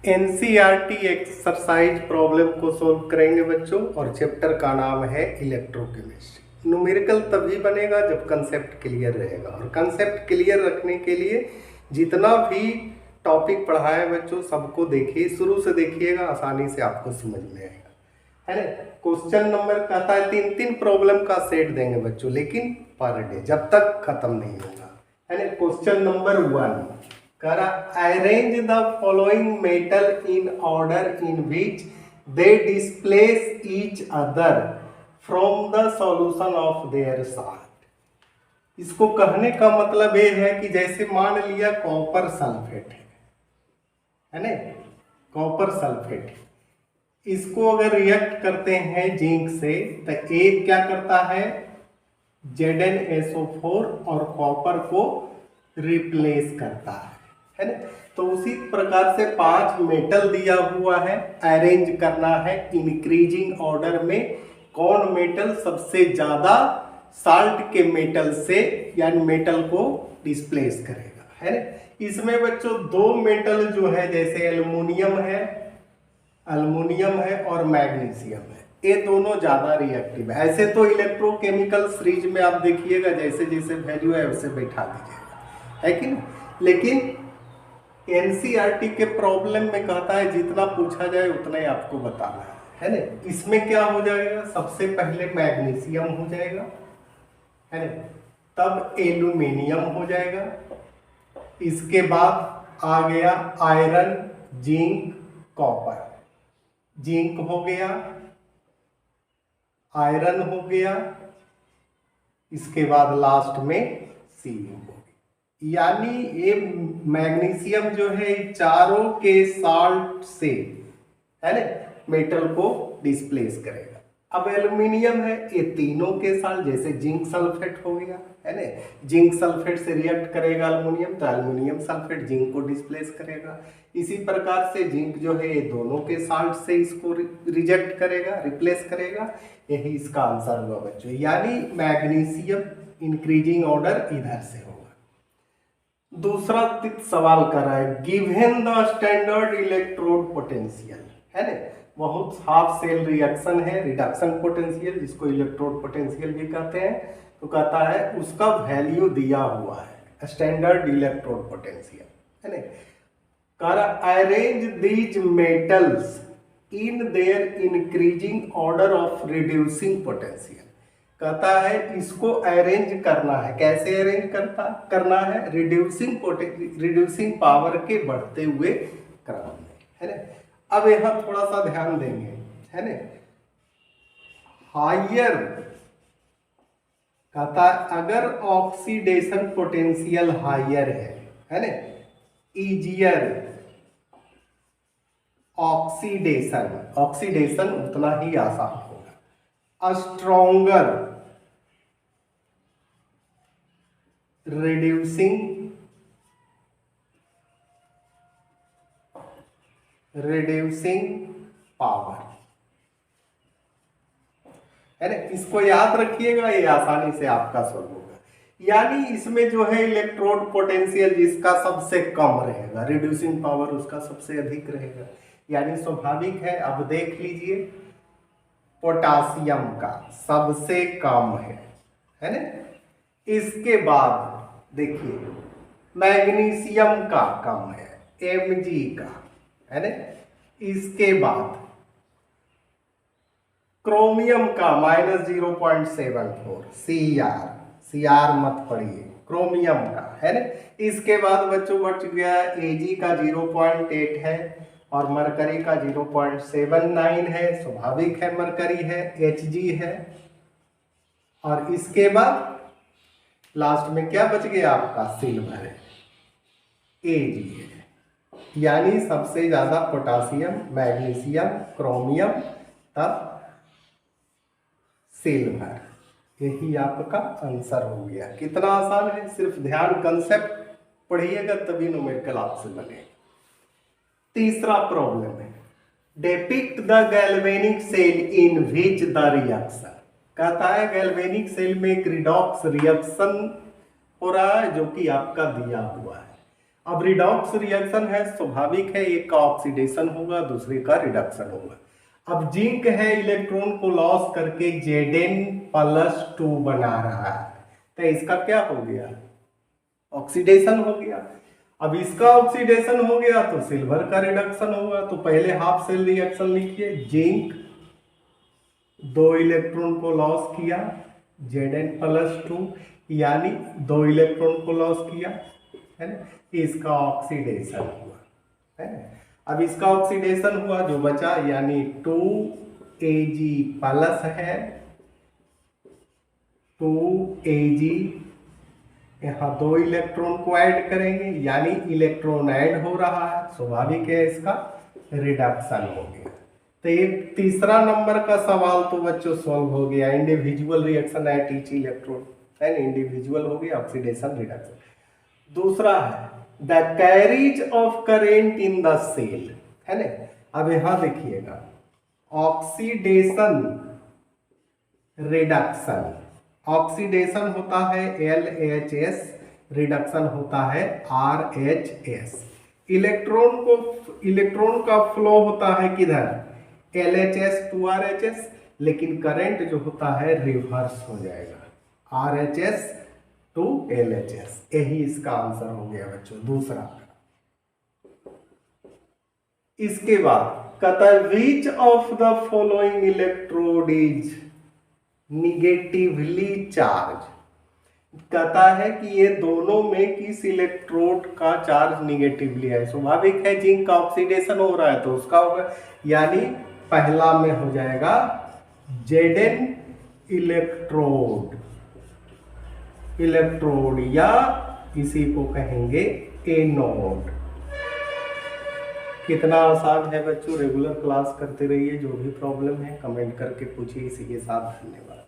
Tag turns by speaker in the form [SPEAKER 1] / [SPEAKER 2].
[SPEAKER 1] NCERT exercise problem को solve करेंगे बच्चों, और चैप्टर का नाम है इलेक्ट्रोकेमिस्ट्री। न्यूमेरिकल तभी बनेगा जब कंसेप्ट क्लियर रहेगा, और कंसेप्ट क्लियर रखने के लिए जितना भी टॉपिक पढ़ा है बच्चों सबको देखिए, शुरू से देखिएगा, आसानी से आपको समझ में आएगा, है ना। क्वेश्चन नंबर कहता है 3-3 प्रॉब्लम का सेट देंगे बच्चों, लेकिन पर डे, जब तक खत्म नहीं होगा, है ना। क्वेश्चन नंबर 1 करा, arrange the following metal in order in which they displace each other from the solution of their salt. इसको कहने का मतलब ये है कि जैसे मान लिया कॉपर सल्फेट है ना, कॉपर सल्फेट, इसको अगर रिएक्ट करते हैं जिंक से तो एक क्या करता है ZnSO4 और कॉपर को रिप्लेस करता है ना। तो उसी प्रकार से 5 मेटल दिया हुआ है, अरेंज करना है इंक्रीजिंग ऑर्डर में कौन मेटल सबसे ज्यादा साल्ट के मेटल से यानी मेटल को डिस्प्लेस करेगा, है ना। इसमें बच्चों 2 मेटल जो है जैसे एल्युमिनियम है और मैग्नीशियम है, ये दोनों ज्यादा रिएक्टिव है। ऐसे तो इलेक्ट्रोकेमिकल सीरीज में आप देखिएगा जैसे जैसे वैल्यू है वैसे बैठा दीजिएगा, है कि नहीं। लेकिन एनसीईआरटी के प्रॉब्लम में कहता है जितना पूछा जाए उतना ही आपको बताना है ना। इसमें क्या हो जाएगा, सबसे पहले मैग्नीशियम हो जाएगा, है ना, तब एल्यूमिनियम हो जाएगा, इसके बाद आ गया आयरन, जिंक, कॉपर। जिंक हो गया, आयरन हो गया, इसके बाद लास्ट में सी हो गई। यानी ये मैग्नीशियम जो है चारों के साल्ट से, है ना, मेटल को डिस्प्लेस करेगा। अब एल्युमिनियम है, ये तीनों के साल्ट, जैसे जिंक सल्फेट हो गया, है ना, जिंक सल्फेट से रिएक्ट करेगा एल्युमिनियम तो एल्युमिनियम सल्फेट जिंक को डिस्प्लेस करेगा। इसी प्रकार से जिंक जो है ये दोनों के साल्ट से इसको रिजेक्ट करेगा, रिप्लेस करेगा। यही इसका आंसर हुआ बच्चों, यानी मैग्नीशियम इंक्रीजिंग ऑर्डर इधर से होगा। दूसरा सवाल कर रहा है, given the standard electrode potential, है ना, बहुत हाफ सेल रिएक्शन है, रिडक्शन पोटेंशियल जिसको इलेक्ट्रोड पोटेंशियल भी कहते हैं, तो कहता है उसका वैल्यू दिया हुआ है स्टैंडर्ड इलेक्ट्रोड पोटेंशियल, है ना। Arrange these metals in their increasing order of reducing potential. कहता है इसको अरेंज करना है, कैसे अरेंज करना है, रिड्यूसिंग पावर के बढ़ते हुए क्रम में, है ना। अब यहां थोड़ा सा ध्यान देंगे, है ना। हायर कहता है अगर ऑक्सीडेशन पोटेंशियल हायर है ना, इजियर ऑक्सीडेशन उतना ही आसान होगा। स्ट्रॉन्गर रिड्यूसिंग पावर, है ना। इसको याद रखिएगा, ये आसानी से आपका सॉल्व होगा। यानी इसमें जो है इलेक्ट्रोड पोटेंशियल जिसका सबसे कम रहेगा, रिड्यूसिंग पावर उसका सबसे अधिक रहेगा, यानी स्वाभाविक है। अब देख लीजिए पोटासियम का सबसे कम है ना। इसके बाद देखिए मैग्नीशियम का कम है, Mg का, है ना। इसके बाद क्रोमियम का -0.74, Cr मत पढ़िए, क्रोमियम का, है ना। इसके बाद बच्चों बच गया Ag का 0.8 है और मरकरी का 0.79 है, स्वाभाविक है, मरकरी है, Hg है। और इसके बाद लास्ट में क्या बच गया आपका, सिल्वर है, Ag है। यानी सबसे ज्यादा पोटासियम, मैग्नीशियम, क्रोमियम, तब सिल्वर। यही आपका आंसर हो गया। कितना आसान है, सिर्फ ध्यान कंसेप्ट पढ़िएगा तभी न्यूमेरिकल आपसे बनेगा। तीसरा प्रॉब्लम है, depict the galvanic cell in which the reaction. कहता है गैल्वेनिक सेल में एक रिडॉक्स रिएक्शन हो रहा है जो कि आपका दिया हुआ है। अब रिडॉक्स रिएक्शन है, स्वाभाविक है, एक का ऑक्सीडेशन होगा दूसरे का रिडक्शन होगा। अब जिंक है इलेक्ट्रॉन को लॉस करके Zn+2 बना रहा है, तो इसका क्या हो गया, ऑक्सीडेशन हो गया। अब इसका ऑक्सीडेशन हो गया तो सिल्वर का रिडक्शन होगा। तो पहले हाफ सेल रिएक्शन लिखिए, जिंक 2 इलेक्ट्रॉन को लॉस किया Zn+2, यानी 2 इलेक्ट्रॉन को लॉस किया, है ना, इसका ऑक्सीडेशन हुआ, है ना। अब इसका ऑक्सीडेशन हुआ, जो बचा यानी 2Ag प्लस है, 2Ag, यहाँ 2 इलेक्ट्रॉन को ऐड करेंगे यानी इलेक्ट्रॉन ऐड हो रहा है, स्वाभाविक है इसका रिडक्शन हो गया। तो एक तीसरा नंबर का सवाल तो बच्चों सॉल्व हो गया, individual reaction at each electron, है ना, इंडिविजुअल हो गया, ऑक्सीडेशन रिडक्शन। दूसरा है the carriage of current in the cell, है ना। अब यहां देखिएगा, ऑक्सीडेशन रिडक्शन, ऑक्सीडेशन होता है LHS, रिडक्शन होता है RHS। इलेक्ट्रॉन का फ्लो होता है किधर, LHS to RHS, लेकिन करंट जो होता है रिवर्स हो जाएगा, RHS to LHS। यही इसका आंसर हो गया बच्चों दूसरा। इसके बाद कहता है which of the following electrode is negatively charge, कहता है कि ये दोनों में किस इलेक्ट्रोड का चार्ज निगेटिवली है। स्वाभाविक है, जिंक का ऑक्सीडेशन हो रहा है तो उसका होगा, यानी पहला में हो जाएगा Zn इलेक्ट्रोड या इसी को कहेंगे एनोड। कितना आसान है बच्चों, रेगुलर क्लास करते रहिए, जो भी प्रॉब्लम है कमेंट करके पूछिए। इसी के साथ धन्यवाद।